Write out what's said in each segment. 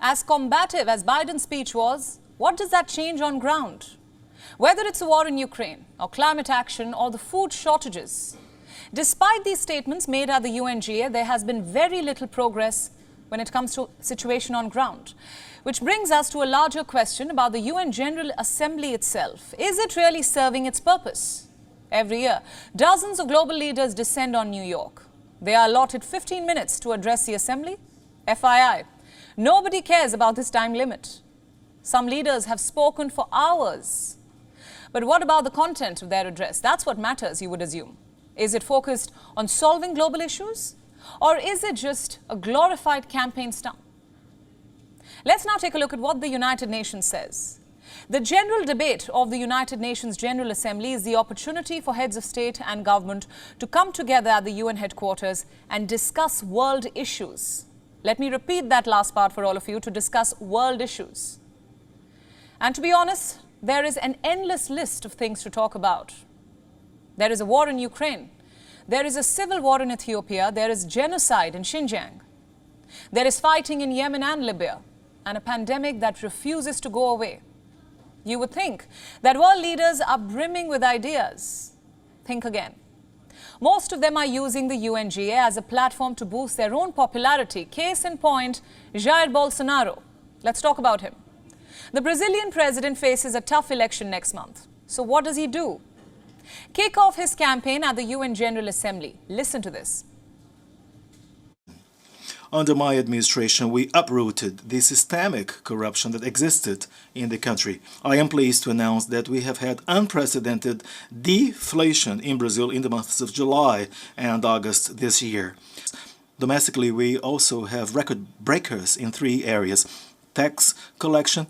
As combative as Biden's speech was, what does that change on ground? Whether it's a war in Ukraine or climate action or the food shortages, despite these statements made at the UNGA, there has been very little progress when it comes to situation on ground. Which brings us to a larger question about the UN General Assembly itself. Is it really serving its purpose? Every year, dozens of global leaders descend on New York. They are allotted 15 minutes to address the Assembly. FYI, nobody cares about this time limit. Some leaders have spoken for hours. But what about the content of their address? That's what matters, you would assume. Is it focused on solving global issues? Or is it just a glorified campaign stunt? Let's now take a look at what the United Nations says. The general debate of the United Nations General Assembly is the opportunity for heads of state and government to come together at the UN headquarters and discuss world issues. Let me repeat that last part for all of you, to discuss world issues. And to be honest, there is an endless list of things to talk about. There is a war in Ukraine. There is a civil war in Ethiopia. There is genocide in Xinjiang. There is fighting in Yemen and Libya, and a pandemic that refuses to go away. You would think that world leaders are brimming with ideas. Think again. Most of them are using the UNGA as a platform to boost their own popularity. Case in point, Jair Bolsonaro. Let's talk about him. The Brazilian president faces a tough election next month. So what does he do? Kick off his campaign at the UN General Assembly. Listen to this. Under my administration, we uprooted the systemic corruption that existed in the country. I am pleased to announce that we have had unprecedented deflation in Brazil in the months of July and August this year. Domestically, we also have record breakers in 3 areas: tax collection,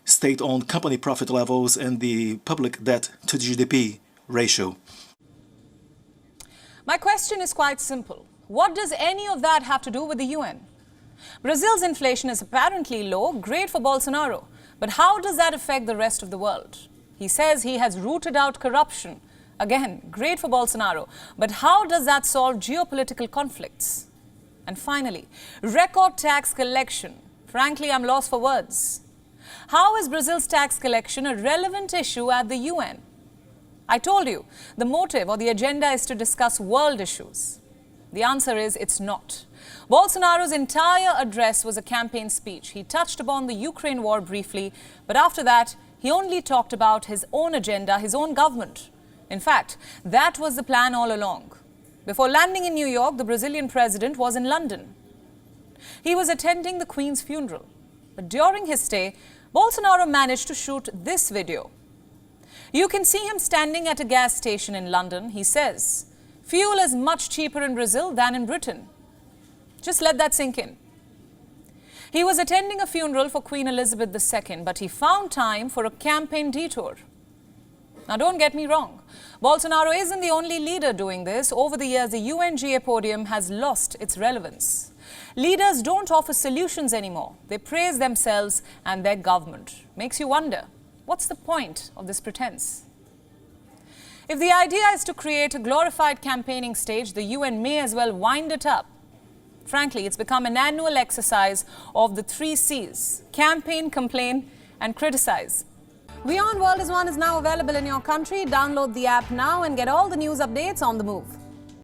state-owned company profit levels, and the public debt to GDP ratio. My question is quite simple. What does any of that have to do with the UN? Brazil's inflation is apparently low, great for Bolsonaro. But how does that affect the rest of the world? He says he has rooted out corruption. Again, great for Bolsonaro. But how does that solve geopolitical conflicts? And finally, record tax collection. Frankly, I'm lost for words. How is Brazil's tax collection a relevant issue at the UN? I told you, the motive or the agenda is to discuss world issues. The answer is it's not. Bolsonaro's entire address was a campaign speech. He touched upon the Ukraine war briefly, but after that, he only talked about his own agenda, his own government. In fact, that was the plan all along. Before landing in New York, the Brazilian president was in London. He was attending the Queen's funeral. But during his stay, Bolsonaro managed to shoot this video. You can see him standing at a gas station in London. He says, "Fuel is much cheaper in Brazil than in Britain." Just let that sink in. He was attending a funeral for Queen Elizabeth II, but he found time for a campaign detour. Now, don't get me wrong. Bolsonaro isn't the only leader doing this. Over the years, the UNGA podium has lost its relevance. Leaders don't offer solutions anymore. They praise themselves and their government. Makes you wonder, what's the point of this pretense? If the idea is to create a glorified campaigning stage, the UN may as well wind it up. Frankly, it's become an annual exercise of the 3 C's: campaign, complain, and criticize. WION World is now available in your country. Download the app now and get all the news updates on the move.